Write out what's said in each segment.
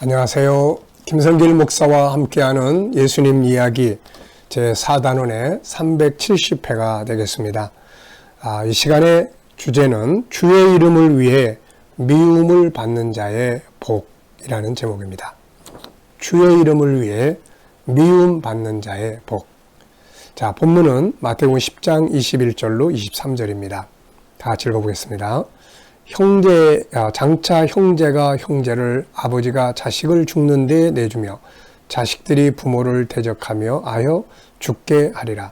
안녕하세요. 김성길 목사와 함께하는 예수님 이야기 제4단원의 370회가 되겠습니다. 이 시간의 주제는 주의 이름을 위해 미움을 받는 자의 복이라는 제목입니다. 주의 이름을 위해 미움 받는 자의 복. 자, 본문은 마태복음 10장 21절로 23절입니다. 다 같이 읽어보겠습니다. 장차 형제가 형제를, 아버지가 자식을 죽는 데 내주며 자식들이 부모를 대적하며 아여 죽게 하리라.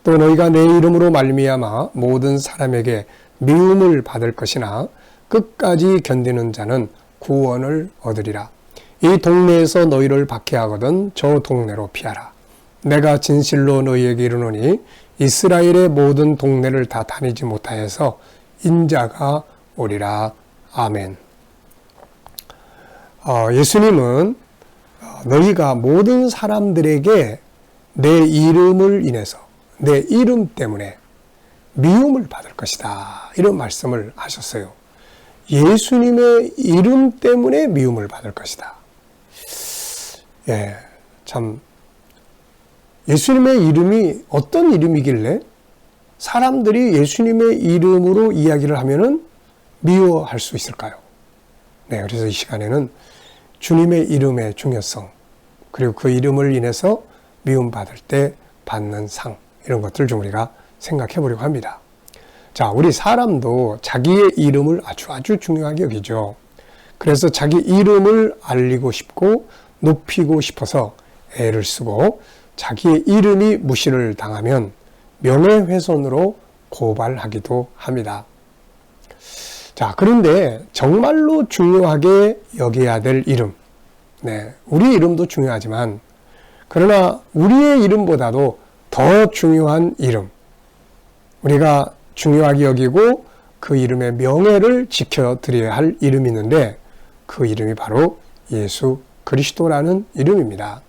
또 너희가 내 이름으로 말미암아 모든 사람에게 미움을 받을 것이나 끝까지 견디는 자는 구원을 얻으리라. 이 동네에서 너희를 박해하거든 저 동네로 피하라. 내가 진실로 너희에게 이르노니 이스라엘의 모든 동네를 다 다니지 못하여서 인자가 오리라. 아멘. 예수님은 너희가 모든 사람들에게 내 이름을 인해서, 내 이름 때문에 미움을 받을 것이다, 이런 말씀을 하셨어요. 예수님의 이름 때문에 미움을 받을 것이다. 참 예수님의 이름이 어떤 이름이길래 사람들이 예수님의 이름으로 이야기를 하면은 미워할 수 있을까요? 그래서 이 시간에는 주님의 이름의 중요성, 그리고 그 이름을 인해서 미움받을 때 받는 상, 이런 것들 좀 우리가 생각해 보려고 합니다. 자, 우리 사람도 자기의 이름을 아주 중요하게 여기죠. 그래서 자기 이름을 알리고 싶고 높이고 싶어서 애를 쓰고, 자기의 이름이 무시를 당하면 명예훼손으로 고발하기도 합니다. 자, 그런데 정말로 중요하게 여겨야 될 이름, 우리 이름도 중요하지만 그러나 우리의 이름보다도 더 중요한 이름, 우리가 중요하게 여기고 그 이름의 명예를 지켜드려야 할 이름이 있는데, 그 이름이 바로 예수 그리스도라는 이름입니다.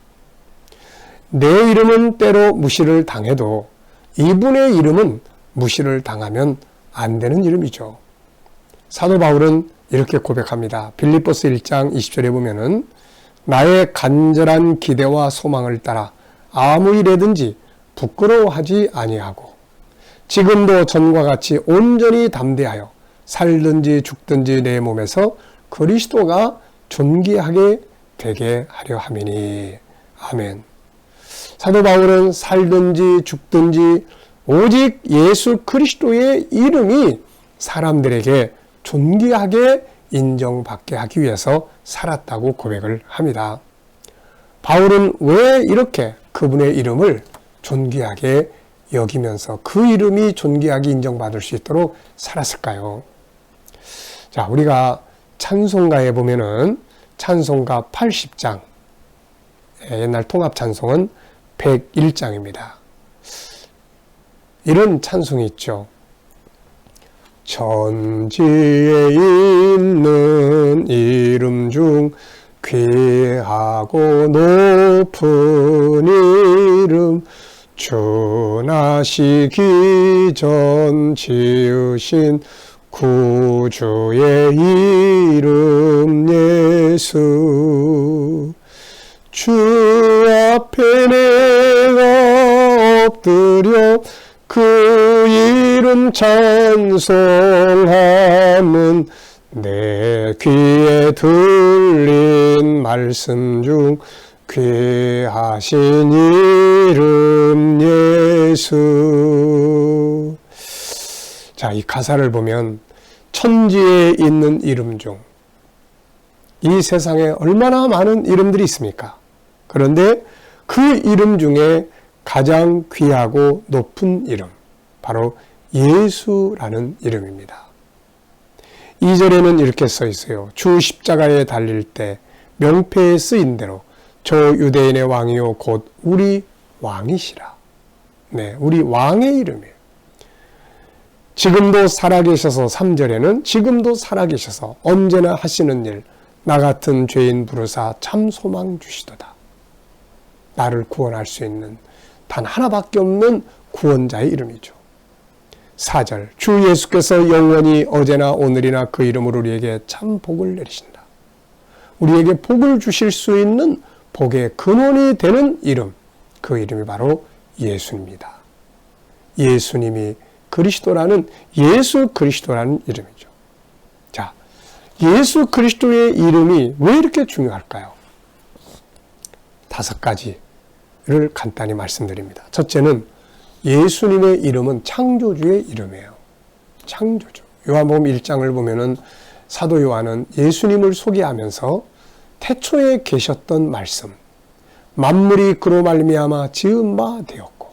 내 이름은 때로 무시를 당해도 이분의 이름은 무시를 당하면 안 되는 이름이죠. 사도 바울은 이렇게 고백합니다. 빌립보서 1장 20절에 보면은 나의 간절한 기대와 소망을 따라 아무 일에든지 부끄러워하지 아니하고 지금도 전과 같이 온전히 담대하여 살든지 죽든지 내 몸에서 그리스도가 존귀하게 되게 하려 함이니. 아멘. 사도 바울은 살든지 죽든지 오직 예수 그리스도의 이름이 사람들에게 존귀하게 인정받게 하기 위해서 살았다고 고백을 합니다. 바울은 왜 이렇게 그분의 이름을 존귀하게 여기면서 그 이름이 존귀하게 인정받을 수 있도록 살았을까요? 자, 우리가 찬송가에 보면은 찬송가 80장, 옛날 통합 찬송은 101장입니다. 이런 찬송이 있죠. 천지에 있는 이름 중 귀하고 높은 이름, 주나시기 전 지으신 구주의 이름 예수. 주 앞에 내가 엎드려 그 이름 찬송함은 내 귀에 들린 말씀 중 귀하신 이름 예수. 자, 이 가사를 보면 천지에 있는 이름 중 이 세상에 얼마나 많은 이름들이 있습니까? 그런데 그 이름 중에 가장 귀하고 높은 이름, 바로 예수라는 이름입니다. 2절에는 이렇게 써 있어요. 주 십자가에 달릴 때 명패에 쓰인 대로 저 유대인의 왕이요 곧 우리 왕이시라. 우리 왕의 이름이에요. 지금도 살아계셔서, 3절에는 지금도 살아계셔서 언제나 하시는 일, 나 같은 죄인 부르사 참 소망 주시도다. 나를 구원할 수 있는 단 하나밖에 없는 구원자의 이름이죠. 4절, 주 예수께서 영원히 어제나 오늘이나 그 이름으로 우리에게 참 복을 내리신다. 우리에게 복을 주실 수 있는 복의 근원이 되는 이름, 그 이름이 바로 예수입니다. 예수님이 그리스도라는, 예수 그리스도라는 이름이죠. 자, 예수 그리스도의 이름이 왜 이렇게 중요할까요? 5가지를 간단히 말씀드립니다. 첫째는 예수님의 이름은 창조주의 이름이에요. 창조주. 요한복음 1장을 보면은 사도 요한은 예수님을 소개하면서 태초에 계셨던 말씀, 만물이 그로 말미암아 지은 바 되었고,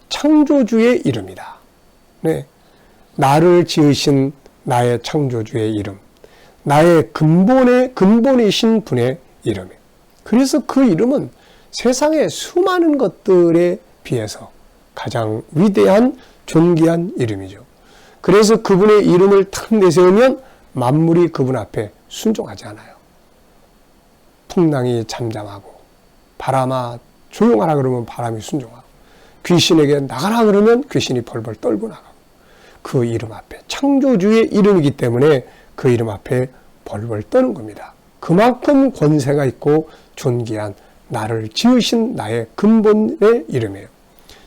창조주의 이름이다. 네, 나를 지으신 나의 창조주의 이름, 나의 근본이신 분의 이름이에요. 그래서 그 이름은 세상의 수많은 것들에 비해서 가장 위대한 존귀한 이름이죠. 그래서 그분의 이름을 탁 내세우면 만물이 그분 앞에 순종하지 않아요. 풍랑이 잠잠하고, 바람아 조용하라 그러면 바람이 순종하고, 귀신에게 나가라 그러면 귀신이 벌벌 떨고 나가고, 그 이름 앞에, 창조주의 이름이기 때문에 그 이름 앞에 벌벌 떠는 겁니다. 그만큼 권세가 있고 존귀한, 나를 지으신 나의 근본의 이름이에요.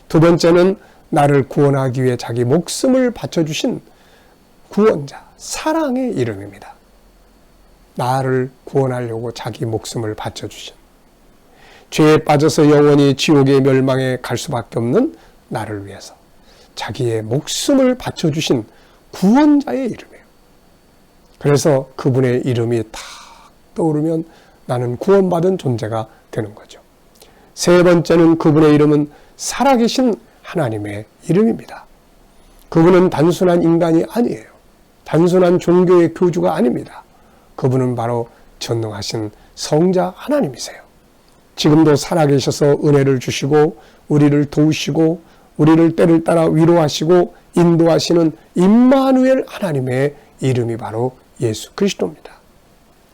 두 번째는 나를 구원하기 위해 자기 목숨을 바쳐주신 구원자, 사랑의 이름입니다. 나를 구원하려고 자기 목숨을 바쳐주신, 죄에 빠져서 영원히 지옥의 멸망에 갈 수밖에 없는 나를 위해서 자기의 목숨을 바쳐주신 구원자의 이름이에요. 그래서 그분의 이름이 탁 떠오르면 나는 구원받은 존재가 되는 거죠. 세 번째는 그분의 이름은 살아계신 하나님의 이름입니다. 그분은 단순한 인간이 아니에요. 단순한 종교의 교주가 아닙니다. 그분은 바로 전능하신 성자 하나님이세요. 지금도 살아계셔서 은혜를 주시고 우리를 도우시고 우리를 때를 따라 위로하시고 인도하시는 임마누엘 하나님의 이름이 바로 예수 그리스도입니다.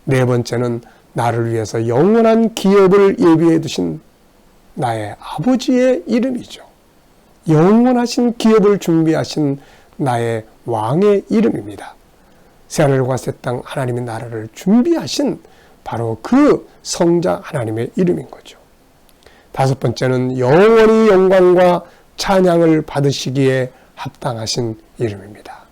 네 번째는 나를 위해서 영원한 기업을 예비해 두신 나의 아버지의 이름이죠. 영원하신 기업을 준비하신 나의 왕의 이름입니다. 새하늘과 새 땅 하나님의 나라를 준비하신 바로 그 성자 하나님의 이름인 거죠. 다섯 번째는 영원히 영광과 찬양을 받으시기에 합당하신 이름입니다.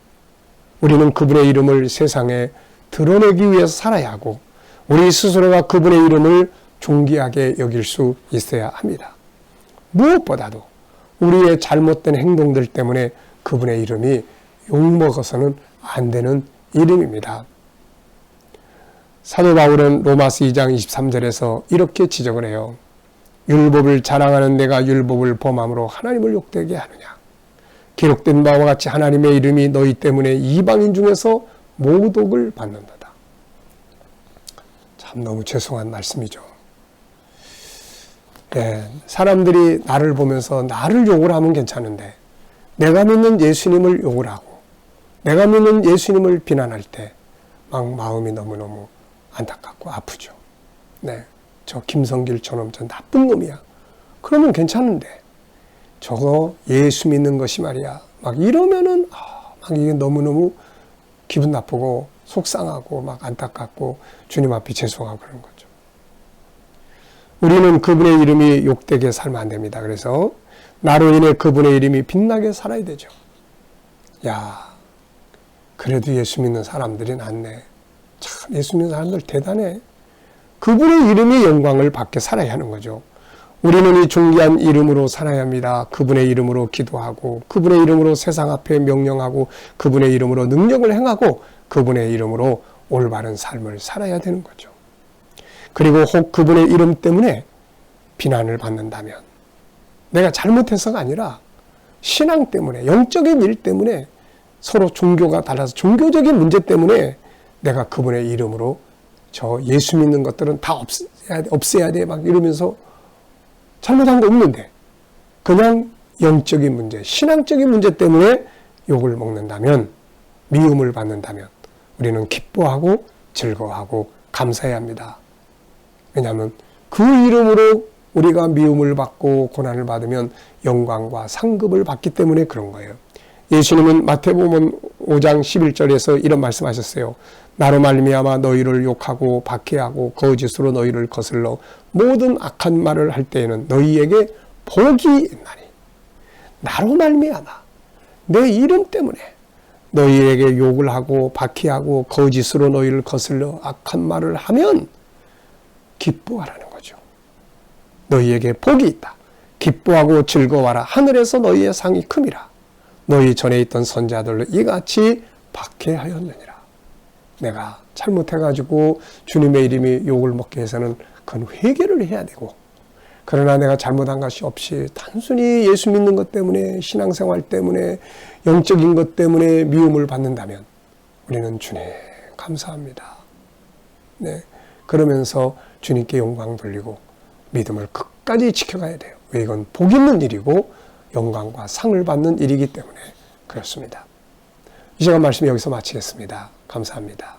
우리는 그분의 이름을 세상에 드러내기 위해서 살아야 하고 우리 스스로가 그분의 이름을 존귀하게 여길 수 있어야 합니다. 무엇보다도 우리의 잘못된 행동들 때문에 그분의 이름이 욕먹어서는 안 되는 이름입니다. 사도 바울은 로마서 2장 23절에서 이렇게 지적을 해요. 율법을 자랑하는 내가 율법을 범함으로 하나님을 욕되게 하느냐. 기록된 바와 같이 하나님의 이름이 너희 때문에 이방인 중에서 모독을 받는다다. 참 너무 죄송한 말씀이죠. 네, 사람들이 나를 보면서 나를 욕을 하면 괜찮은데 내가 믿는 예수님을 욕을 하고 내가 믿는 예수님을 비난할 때 막 마음이 너무너무 안타깝고 아프죠. 네, 저 김성길처럼 저 나쁜 놈이야. 그러면 괜찮은데 저거 예수 믿는 것이 말이야. 막 이러면은 막 이게 너무너무 기분 나쁘고 속상하고 막 안타깝고 주님 앞에 죄송하고 그런 거죠. 우리는 그분의 이름이 욕되게 살면 안 됩니다. 그래서 나로 인해 그분의 이름이 빛나게 살아야 되죠. 야, 그래도 예수 믿는 사람들이 낫네. 참 예수 믿는 사람들 대단해. 그분의 이름이 영광을 받게 살아야 하는 거죠. 우리는 이 존귀한 이름으로 살아야 합니다. 그분의 이름으로 기도하고 그분의 이름으로 세상 앞에 명령하고 그분의 이름으로 능력을 행하고 그분의 이름으로 올바른 삶을 살아야 되는 거죠. 그리고 혹 그분의 이름 때문에 비난을 받는다면 내가 잘못해서가 아니라 신앙 때문에 영적인 일 때문에 서로 종교가 달라서 종교적인 문제 때문에 내가 그분의 이름으로 저 예수 믿는 것들은 다 없애야 돼 막 이러면서 잘못한 거 없는데 그냥 영적인 문제, 신앙적인 문제 때문에 욕을 먹는다면 미움을 받는다면 우리는 기뻐하고 즐거워하고 감사해야 합니다. 왜냐하면 그 이름으로 우리가 미움을 받고 고난을 받으면 영광과 상급을 받기 때문에 그런 거예요. 예수님은 마태복음 5장 11절에서 이런 말씀하셨어요. 나로 말미암아 너희를 욕하고 박해하고 거짓으로 너희를 거슬러 모든 악한 말을 할 때에는 너희에게 복이 있나니. 나로 말미암아 내 이름 때문에 너희에게 욕을 하고 박해하고 거짓으로 너희를 거슬러 악한 말을 하면 기뻐하라는 거죠. 너희에게 복이 있다. 기뻐하고 즐거워하라. 하늘에서 너희의 상이 큼이라. 너희 전에 있던 선자들로 이같이 박해하였느니라. 내가 잘못해가지고 주님의 이름이 욕을 먹게 해서는 그건 회개를 해야 되고, 그러나 내가 잘못한 것이 없이 단순히 예수 믿는 것 때문에, 신앙생활 때문에, 영적인 것 때문에 미움을 받는다면 우리는 주님 감사합니다. 네, 그러면서 주님께 영광 돌리고 믿음을 끝까지 지켜가야 돼요. 왜? 이건 복 있는 일이고 영광과 상을 받는 일이기 때문에 그렇습니다. 이 시간 말씀 여기서 마치겠습니다. 감사합니다.